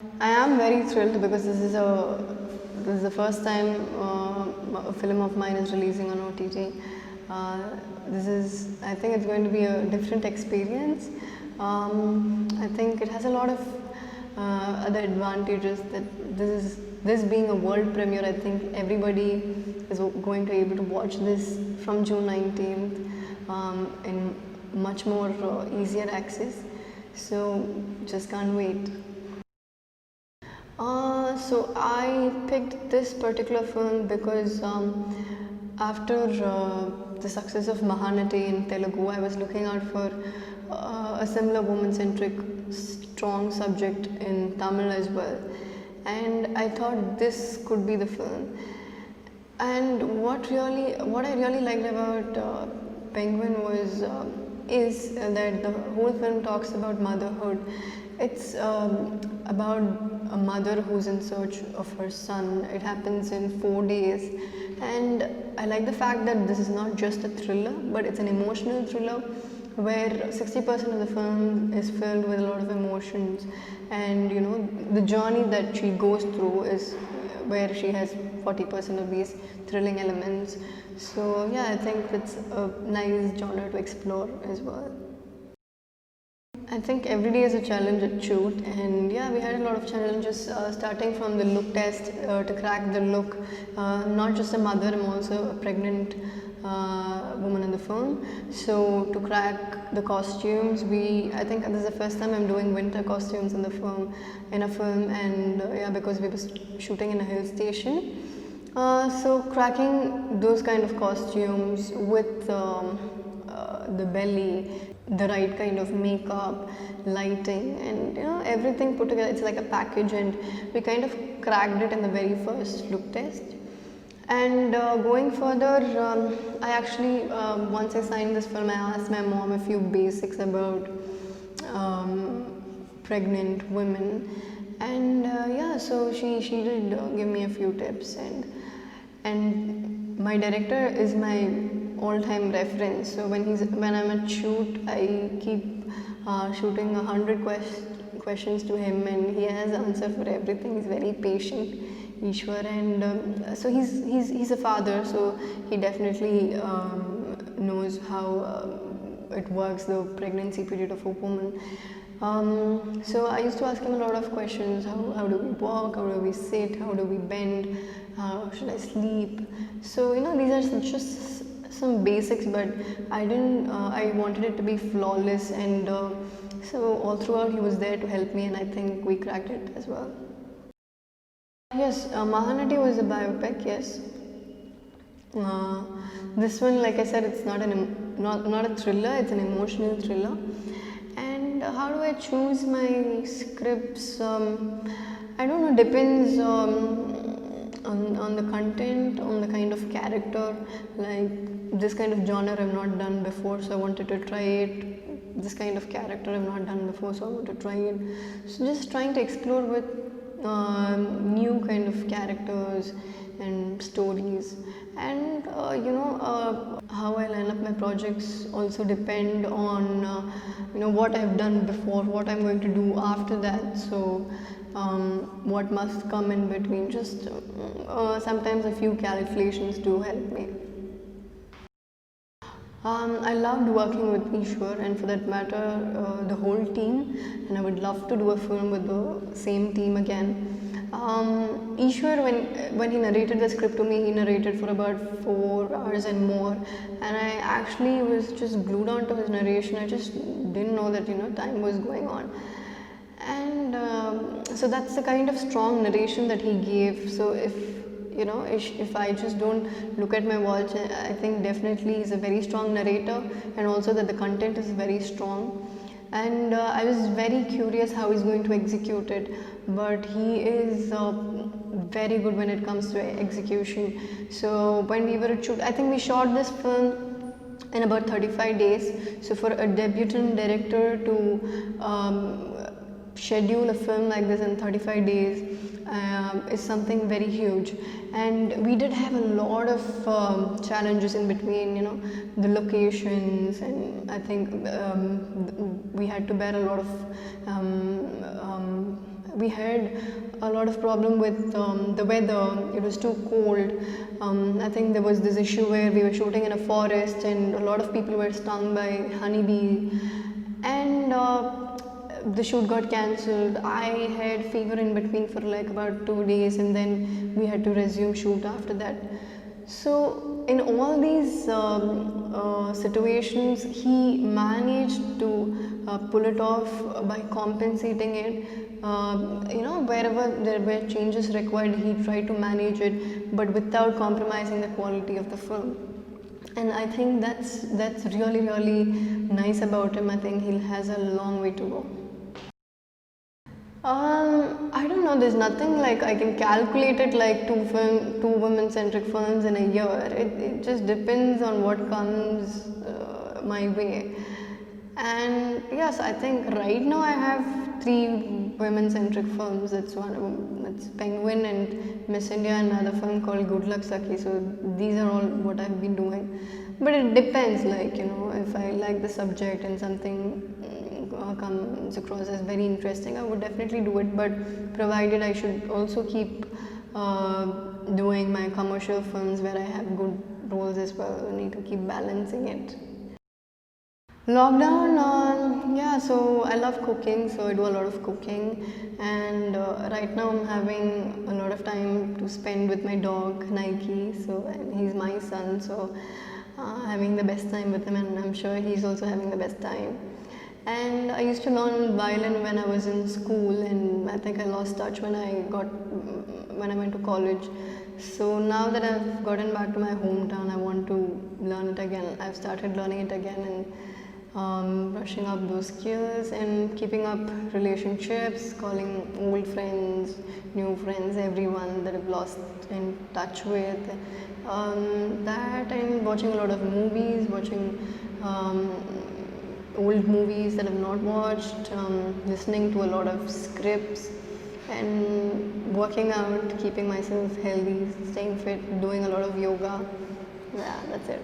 I am very thrilled because this is the first time a film of mine is releasing on OTT. I think it's going to be a different experience. I think it has a lot of other advantages that this being a world premiere. I think everybody is going to be able to watch this from June 19th in much more easier access. So just can't wait. So I picked this particular film because after the success of Mahanati in Telugu, I was looking out for a similar woman-centric, strong subject in Tamil as well, and I thought this could be the film. And what I really liked about Penguin is that the whole film talks about motherhood. It's about a mother who's in search of her son. It happens in 4 days, and I like the fact that this is not just a thriller, but it's an emotional thriller where 60% of the film is filled with a lot of emotions, and the journey that she goes through is where she has 40% of these thrilling elements. So yeah, I think it's a nice genre to explore as well. I think every day is a challenge at shoot, and yeah, we had a lot of challenges starting from the look test to crack the look. Not just a mother, I'm also a pregnant woman in the film. So to crack the costumes, I think this is the first time I'm doing winter costumes in a film, and yeah, because we were shooting in a hill station. So cracking those kind of costumes with the belly, the right kind of makeup, lighting, and everything put together. It's like a package, and we kind of cracked it in the very first look test. And going further, I actually once I signed this film, I asked my mom a few basics about pregnant women, and yeah, so she did give me a few tips, and my director is my all-time reference. So when I'm at shoot, I keep shooting 100 questions to him, and he has answer for everything. He's very patient, Ishwar, and so he's a father, so he definitely knows how it works, the pregnancy period of a woman. So I used to ask him a lot of questions. How do we walk? How do we sit? How do we bend? How should I sleep? So these are just some basics, but I didn't. I wanted it to be flawless, and so all throughout he was there to help me, and I think we cracked it as well. Yes, Mahanati was a biopic. Yes. Uh, this one, like I said, it's not a thriller. It's an emotional thriller. And how do I choose my scripts? I don't know. Depends on the content, on the kind of character. Like this kind of genre I've not done before, so I wanted to try it. This kind of character I've not done before, so I want to try it. So just trying to explore with new kind of characters and stories, and how I line up my projects also depend on what I've done before, what I'm going to do after that. So what must come in between. Just sometimes a few calculations do help me. I loved working with Ishwar, and for that matter, the whole team. And I would love to do a film with the same team again. Ishwar, when he narrated the script to me, he narrated for about 4 hours and more, and I actually was just glued on to his narration. I just didn't know that time was going on, and so that's the kind of strong narration that he gave. So if I just don't look at my watch, I think definitely he's a very strong narrator, and also that the content is very strong. And I was very curious how he's going to execute it, but he is very good when it comes to execution. So when we were at shoot, I think we shot this film in about 35 days. So for a debutant director to schedule a film like this in 35 days is something very huge. And we did have a lot of challenges in between, the locations, and I think we had to bear a lot of we had a lot of problem with the weather. It was too cold. I think there was this issue where we were shooting in a forest and a lot of people were stung by honeybee, and the shoot got cancelled. I had fever in between for like about 2 days, and then we had to resume shoot after that. So in all these situations, he managed to pull it off by compensating it. Wherever there were changes required, he tried to manage it, but without compromising the quality of the film. And I think that's really really nice about him. I think he has a long way to go. I don't know. There's nothing like I can calculate it like two women-centric films in a year. It just depends on what comes my way. And yes, I think right now I have 3 women-centric films. It's one of them. It's Penguin and Miss India, and another film called Good Luck Saki. So these are all what I've been doing. But it depends. Like if I like the subject and something comes across as very interesting, I would definitely do it, but provided I should also keep doing my commercial films where I have good roles as well. I need to keep balancing it. Lockdown, yeah, so I love cooking, so I do a lot of cooking, and right now I'm having a lot of time to spend with my dog Nike, and he's my son, so having the best time with him, and I'm sure he's also having the best time. And I used to learn violin when I was in school, and I think I lost touch when I went to college. So now that I've gotten back to my hometown, I want to learn it again. I've started learning it again and brushing up those skills and keeping up relationships, calling old friends, new friends, everyone that I've lost in touch with. That and watching a lot of movies, watching old movies that I've not watched, listening to a lot of scripts, and working out, keeping myself healthy, staying fit, doing a lot of yoga. Yeah, that's it.